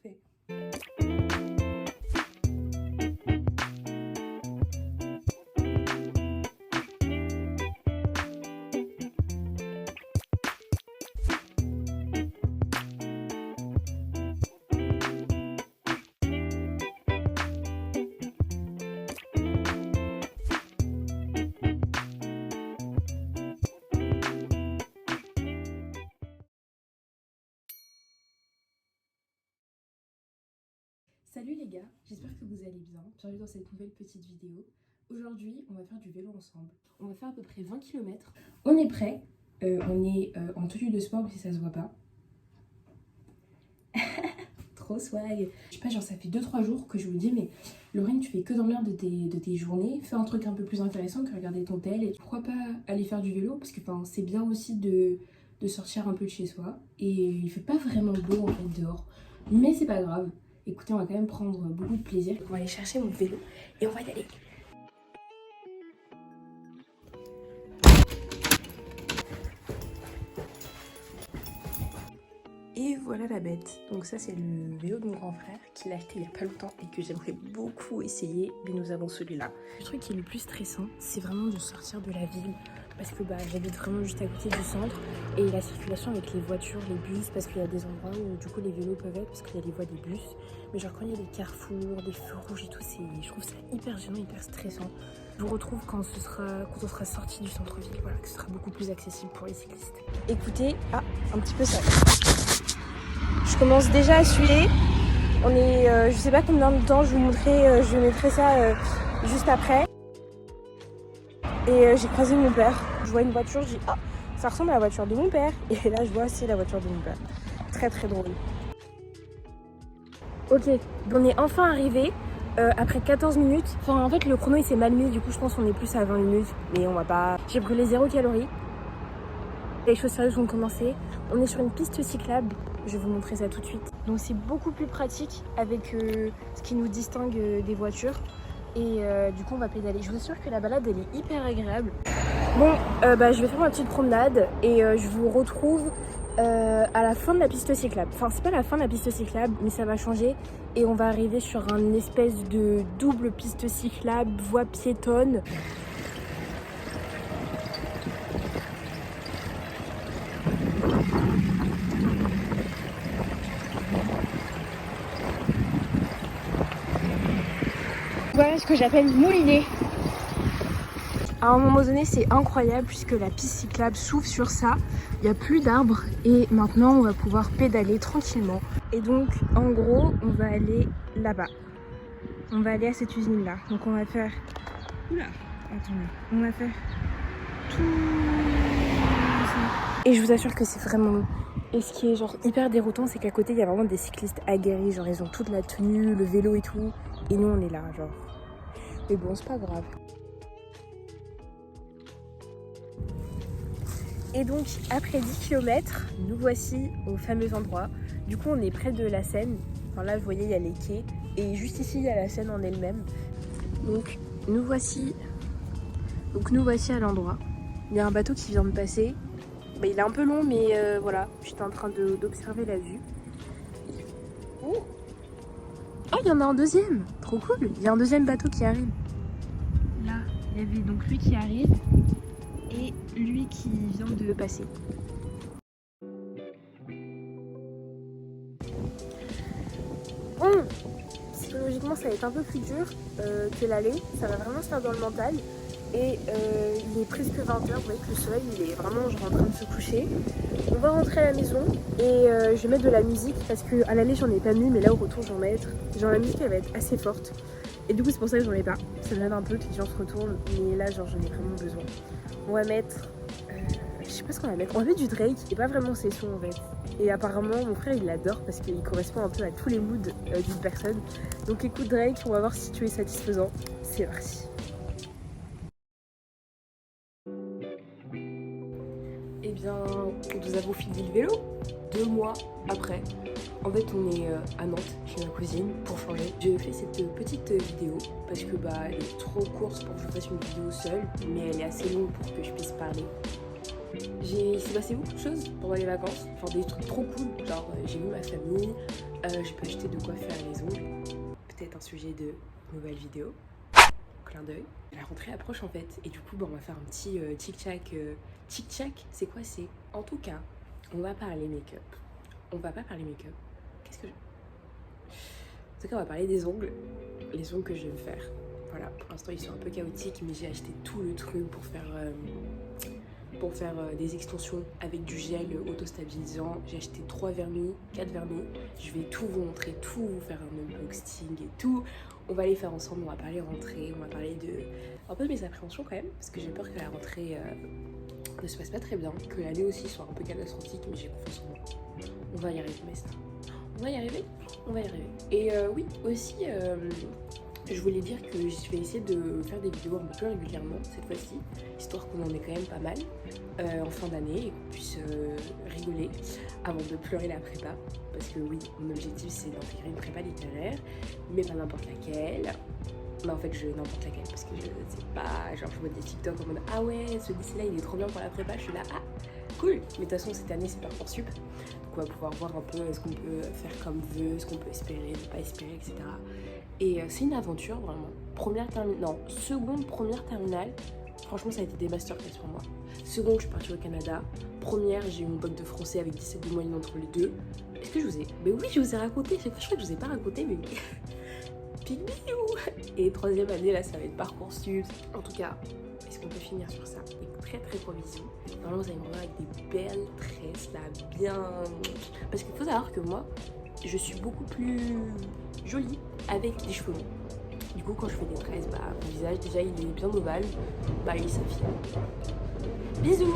parfait. Salut les gars, j'espère que vous allez bien. Bienvenue dans cette nouvelle petite vidéo. Aujourd'hui, on va faire du vélo ensemble. On va faire à peu près 20 km. On est prêt. On est en tenue de sport, si ça se voit pas. Trop swag. Je sais pas, genre ça fait 2-3 jours que je vous dis, mais Laurine, tu fais que dormir de tes journées. Fais un truc un peu plus intéressant que regarder ton tel. Et pourquoi pas aller faire du vélo? Parce que c'est bien aussi de sortir un peu de chez soi. Et il fait pas vraiment beau en fait dehors. Mais c'est pas grave. Écoutez, on va quand même prendre beaucoup de plaisir. On va aller chercher mon vélo et on va y aller. Et voilà la bête. Donc ça c'est le vélo de mon grand frère qu'il a acheté il y a pas longtemps et que j'aimerais beaucoup essayer, mais nous avons celui-là. Le truc qui est le plus stressant, c'est vraiment de sortir de la ville parce que j'habite vraiment juste à côté du centre et la circulation avec les voitures, les bus, parce qu'il y a des endroits où du coup les vélos peuvent être parce qu'il y a les voies des bus. Mais genre quand il y a des carrefours, des feux rouges et tout, je trouve ça hyper gênant, hyper stressant. Je vous retrouve quand on sera sorti du centre-ville, voilà, que ce sera beaucoup plus accessible pour les cyclistes. Écoutez, un petit peu ça. Je commence déjà à suer. On est, je sais pas combien de temps, je mettrai ça juste après. Et j'ai croisé mon père. Je vois une voiture, je dis ça ressemble à la voiture de mon père. Et là je vois c'est la voiture de mon père. Très très drôle. Ok, on est enfin arrivé. Après 14 minutes, en fait le chrono il s'est mal mis, du coup je pense qu'on est plus à 20 minutes, mais on va pas. J'ai brûlé 0 calories. Les choses sérieuses vont commencer. On est sur une piste cyclable, je vais vous montrer ça tout de suite. Donc c'est beaucoup plus pratique avec ce qui nous distingue des voitures. Et du coup on va pédaler. Je vous assure que la balade elle est hyper agréable. Bon, je vais faire ma petite promenade et je vous retrouve à la fin de la piste cyclable. Enfin c'est pas la fin de la piste cyclable, mais ça va changer. Et on va arriver sur un espèce de double piste cyclable, voie piétonne. Voilà ce que j'appelle mouliner. À un moment donné, c'est incroyable puisque la piste cyclable s'ouvre sur ça. Il n'y a plus d'arbres et maintenant on va pouvoir pédaler tranquillement. Et donc, en gros, on va aller là-bas. On va aller à cette usine-là. Donc on va faire... Oula, attendez. On va faire tout ça. Et je vous assure que c'est vraiment long. Et ce qui est genre hyper déroutant, c'est qu'à côté, il y a vraiment des cyclistes aguerris. Genre, ils ont toute la tenue, le vélo et tout. Et nous, on est là, genre... Mais bon, c'est pas grave. Et donc, après 10 km, nous voici au fameux endroit. Du coup, on est près de la Seine. Enfin là, vous voyez, il y a les quais. Et juste ici, il y a la Seine en elle-même. Donc, nous voici à l'endroit. Il y a un bateau qui vient de passer. Il est un peu long, mais voilà. J'étais en train d'observer la vue. Oh, il y en a un deuxième. Trop cool. Il y a un deuxième bateau qui arrive. Là, il y avait donc lui qui arrive. Et lui qui vient de passer. Bon, psychologiquement ça va être un peu plus dur que l'aller, ça va vraiment se faire dans le mental. Et il est presque 20h, vous voyez que le soleil il est vraiment genre en train de se coucher. On va rentrer à la maison et je vais mettre de la musique parce qu'à l'aller j'en ai pas mis, mais là au retour j'en vais mettre. Genre la musique elle va être assez forte. Et du coup c'est pour ça que j'en ai pas. Ça me gêne un peu que les gens se retournent, mais là genre j'en ai vraiment besoin. On va mettre... je sais pas ce qu'on va mettre. On va mettre du Drake et pas vraiment ses sons en fait. Et apparemment mon frère il l'adore parce qu'il correspond un peu à tous les moods d'une personne. Donc écoute Drake, on va voir si tu es satisfaisant. C'est parti. Eh bien, nous avons fini le vélo 2 mois après. En fait, on est à Nantes chez ma cousine pour changer. J'ai fait cette petite vidéo parce que elle est trop courte pour que je fasse une vidéo seule, mais elle est assez longue pour que je puisse parler. Il s'est passé beaucoup de choses pendant les vacances, enfin des trucs trop cool, genre j'ai vu ma famille, j'ai pu acheter de quoi faire les ongles, peut-être un sujet de nouvelle vidéo, clin d'œil. La rentrée approche en fait, et du coup on va faire un petit tic-tac. Tic-tac, c'est quoi c'est? En tout cas, on va parler make-up. On va pas parler make-up. Qu'est-ce que je... En tout cas, on va parler des ongles, les ongles que je vais me faire. Voilà, pour l'instant ils sont un peu chaotiques, mais j'ai acheté tout le truc pour faire des extensions avec du gel auto-stabilisant. J'ai acheté 3 vernis, 4 vernis. Je vais tout vous montrer, tout vous faire un unboxing et tout. On va les faire ensemble, on va parler rentrée, on va parler un peu de mes appréhensions quand même, parce que j'ai peur que la rentrée ne se passe pas très bien, que l'année aussi soit un peu catastrophique, mais j'ai confiance en moi. On va y arriver, mais ça. On va y arriver, on va y arriver. Et oui, aussi, je voulais dire que je vais essayer de faire des vidéos un peu plus régulièrement cette fois-ci, histoire qu'on en ait quand même pas mal en fin d'année et qu'on puisse rigoler avant de pleurer la prépa. Parce que oui, mon objectif c'est d'intégrer une prépa littéraire, mais pas n'importe laquelle. Mais en fait, n'importe laquelle, parce que je sais pas, genre je vois des TikTok en mode ah ouais, ce lycée-là il est trop bien pour la prépa, je suis là, ah cool. Mais de toute façon, cette année c'est Parcoursup, donc on va pouvoir voir un peu ce qu'on peut faire comme vœux, ce qu'on peut espérer, ne pas espérer, etc. Et c'est une aventure vraiment. Seconde, première terminale, franchement ça a été des masterclass pour moi. Seconde, je suis partie au Canada. Première, j'ai eu mon bac de français avec 17 de moyenne entre les deux. Est-ce que je vous ai... Mais oui, je vous ai raconté, je crois que je vous ai pas raconté, mais oui. Et troisième année, là, ça va être Parcoursup. En tout cas, est-ce qu'on peut finir sur ça? Des très très gros bisous. Normalement, vous allez me voir avec des belles tresses, là, bien... Parce qu'il faut savoir que moi, je suis beaucoup plus jolie avec des cheveux longs. Du coup, quand je fais des tresses, mon visage, déjà, il est bien ovale. Il s'affine. Bisous!